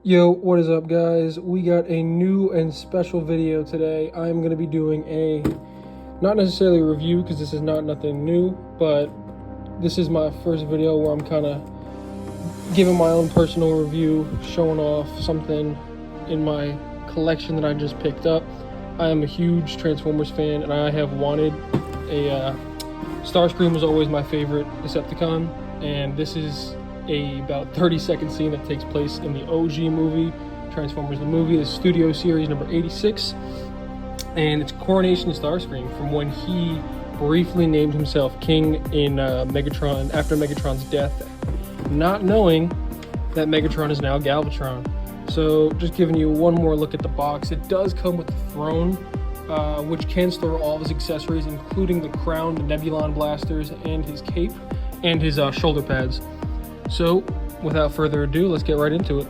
Yo, what is up guys? We got a new and special video today. I'm going to be doing a, not necessarily a review because this is not nothing new, but this is my first video where I'm kind of giving my own personal review, showing off something in my collection that I just picked up. I am a huge Transformers fan and I have wanted a, STARSCREAM was always my favorite Decepticon, and this is about 30-second scene that takes place in the OG movie, Transformers the movie, the studio series number 86, and it's Coronation STARSCREAM from when he briefly named himself king in Megatron after Megatron's death, not knowing that Megatron is now Galvatron. So just giving you one more look at the box. It does come with the throne, which can store all of his accessories, including the crown, the Nebulon blasters, and his cape, and his shoulder pads. So, without further ado, let's get right into it.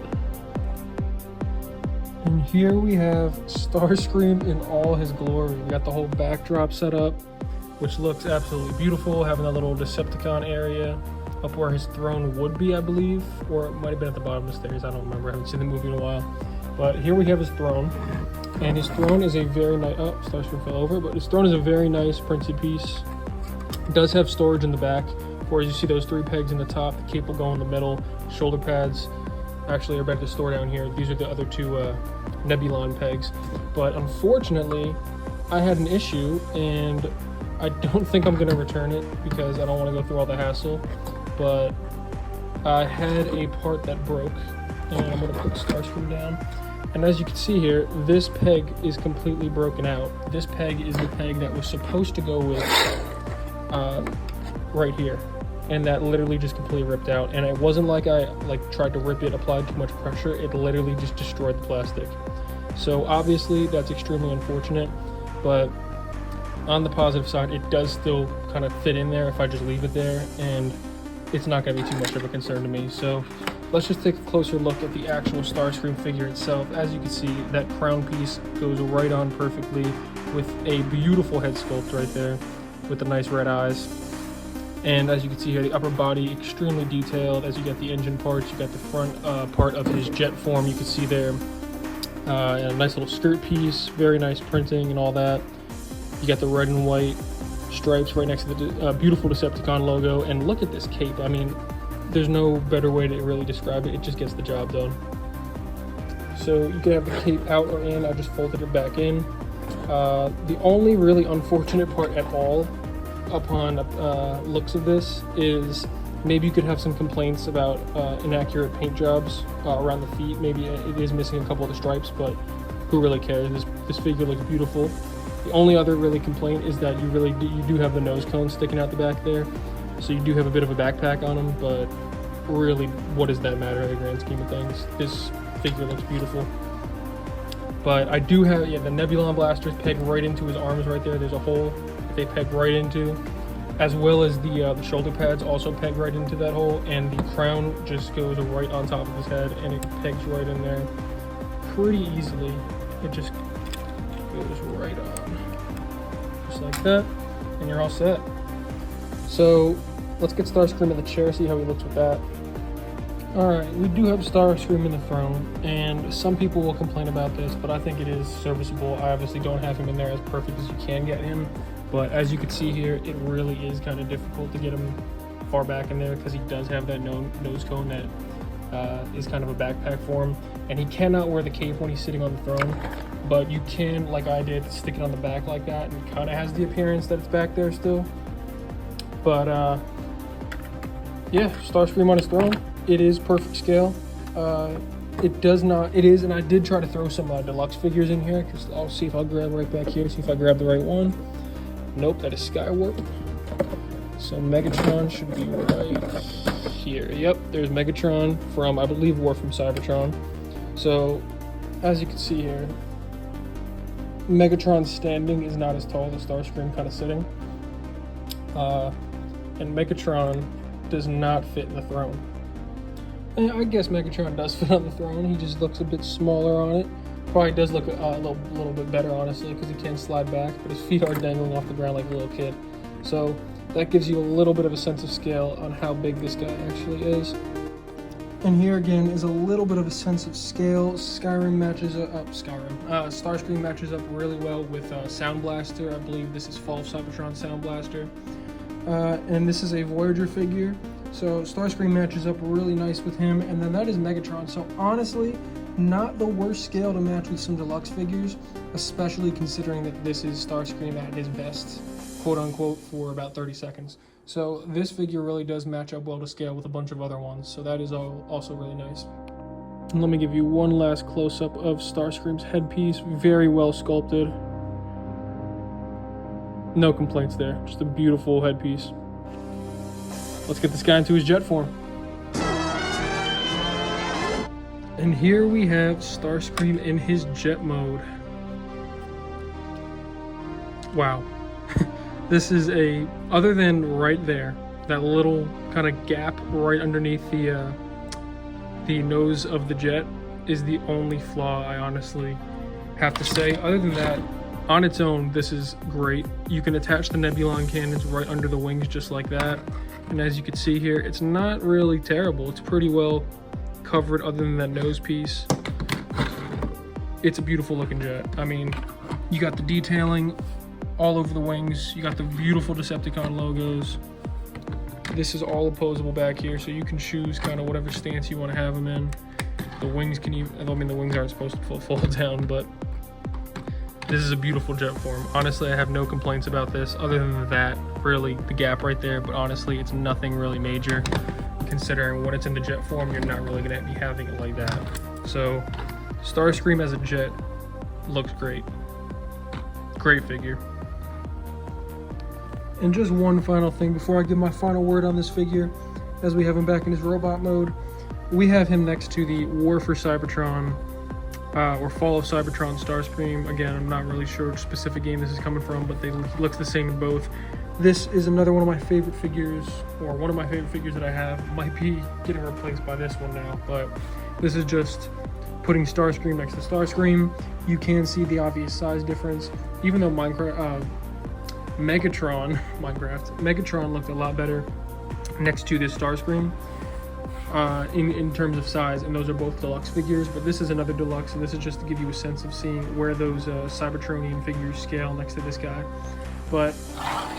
And here we have STARSCREAM in all his glory. We got the whole backdrop set up, which looks absolutely beautiful, having a little Decepticon area up where his throne would be, I believe, or it might have been at the bottom of the stairs. I don't remember. I haven't seen the movie in a while. But here we have his throne, and his throne is a very nice, oh, STARSCREAM fell over, but his throne is a very nice printed piece. It does have storage in the back. Whereas you see those 3 pegs in the top, the cape will go in the middle, shoulder pads actually are better to store down here. These are the other 2 Nebulon pegs. But unfortunately, I had an issue, and I don't think I'm going to return it because I don't want to go through all the hassle. But I had a part that broke, and I'm going to put STARSCREAM down. And as you can see here, this peg is completely broken out. This peg is the peg that was supposed to go with right here. And that literally just completely ripped out. And it wasn't like I tried to rip it, applied too much pressure. It literally just destroyed the plastic. So obviously that's extremely unfortunate, but on the positive side, it does still kind of fit in there if I just leave it there, and it's not going to be too much of a concern to me. So let's just take a closer look at the actual STARSCREAM figure itself. As you can see, that crown piece goes right on perfectly with a beautiful head sculpt right there with the nice red eyes. And as you can see here, the upper body extremely detailed. As you get the engine parts, you got the front part of his jet form, you can see there. And a nice little skirt piece, very nice printing and all that. You got the red and white stripes right next to the beautiful Decepticon logo. And look at this cape. I mean, there's no better way to really describe it. It just gets the job done. So you can have the cape out or in. I just folded it back in. The only really unfortunate part at all upon looks of this is maybe you could have some complaints about inaccurate paint jobs around the feet. Maybe it is missing a couple of the stripes, but who really cares? This figure looks beautiful. The only other really complaint is that you do have the nose cone sticking out the back there, so you do have a bit of a backpack on him, but really, what does that matter in the grand scheme of things? This figure looks beautiful. But I do have, yeah, the Nebulon blasters peg right into his arms right there. There's a hole they peg right into, as well as the shoulder pads also peg right into that hole, and the crown just goes right on top of his head, and it pegs right in there pretty easily. It just goes right on, just like that, and you're all set. So let's get STARSCREAM in the chair, see how he looks with that. Alright, we do have STARSCREAM in the throne, and some people will complain about this, but I think it is serviceable. I obviously don't have him in there as perfect as you can get him, but as you can see here, it really is kind of difficult to get him far back in there because he does have that nose cone that is kind of a backpack for him, and he cannot wear the cape when he's sitting on the throne, but you can, like I did, stick it on the back like that, and it kind of has the appearance that it's back there still. But yeah, STARSCREAM on his throne. It is perfect scale. It does not, it is, and I did try to throw some deluxe figures in here, because I'll see if I'll grab right back here, see if I grab the right one. Nope, that is Skywarp. So Megatron should be right here. Yep, there's Megatron from, I believe, War from Cybertron. So, as you can see here, Megatron standing is not as tall as STARSCREAM kind of sitting. And Megatron does not fit in the throne. And I guess Megatron does fit on the throne, he just looks a bit smaller on it. Probably does look a little bit better, honestly, because he can slide back, but his feet are dangling off the ground like a little kid. So that gives you a little bit of a sense of scale on how big this guy actually is. And here again is a little bit of a sense of scale. Starscream matches up really well with Sound Blaster. I believe this is Fall of Cybertron Sound Blaster. And this is a Voyager figure. So Starscream matches up really nice with him. And then that is Megatron. So honestly, not the worst scale to match with some deluxe figures, especially considering that this is Starscream at his best, quote unquote, for about 30 seconds. So this figure really does match up well to scale with a bunch of other ones. So that is also really nice. And let me give you one last close-up of Starscream's headpiece. Very well sculpted. No complaints there. Just a beautiful headpiece. Let's get this guy into his jet form. And here we have Starscream in his jet mode. Wow. This is other than right there, that little kind of gap right underneath the nose of the jet is the only flaw I honestly have to say. Other than that, on its own, this is great. You can attach the Nebulon cannons right under the wings just like that. And as you can see here, it's not really terrible. It's pretty well covered other than that nose piece. It's a beautiful looking jet. I mean, you got the detailing all over the wings. You got the beautiful Decepticon logos. This is all opposable back here, so you can choose kind of whatever stance you want to have them in. The wings can even, I mean, the wings aren't supposed to fold down, but this is a beautiful jet form. Honestly, I have no complaints about this other than that, really, the gap right there, but honestly, it's nothing really major. Considering when it's in the jet form, you're not really going to be having it like that. So, Starscream as a jet looks great. Great figure. And just one final thing before I give my final word on this figure, as we have him back in his robot mode, we have him next to the War for Cybertron, or Fall of Cybertron Starscream. Again, I'm not really sure which specific game this is coming from, but they look the same in both. This is another one of my favorite figures, or one of my favorite figures that I have. Might be getting replaced by this one now, but this is just putting Starscream next to Starscream. You can see the obvious size difference, even though Megatron looked a lot better next to this Starscream in terms of size, and those are both deluxe figures, but this is another deluxe, and this is just to give you a sense of seeing where those Cybertronian figures scale next to this guy. But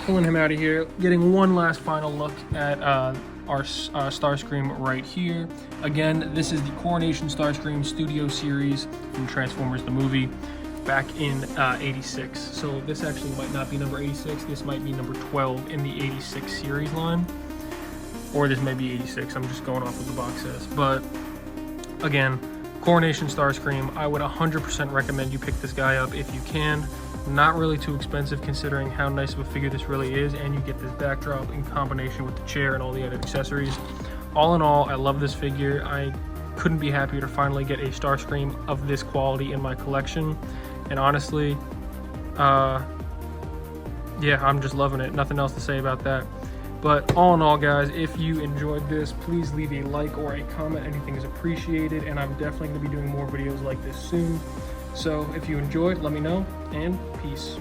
pulling him out of here, getting one last final look at our Starscream right here. Again, this is the Coronation Starscream Studio Series from Transformers the movie back in 86. So this actually might not be number 86, this might be number 12 in the 86 series line. Or this may be 86, I'm just going off what the box says. But again, Coronation Starscream, I would 100% recommend you pick this guy up if you can. Not really too expensive considering how nice of a figure this really is, and you get this backdrop in combination with the chair and all the other accessories. All in all, I love this figure. I couldn't be happier to finally get a Starscream of this quality in my collection. And honestly, yeah, I'm just loving it. Nothing else to say about that. But all in all, guys, if you enjoyed this, please leave a like or a comment. Anything is appreciated, and I'm definitely going to be doing more videos like this soon. So if you enjoyed, let me know, and peace.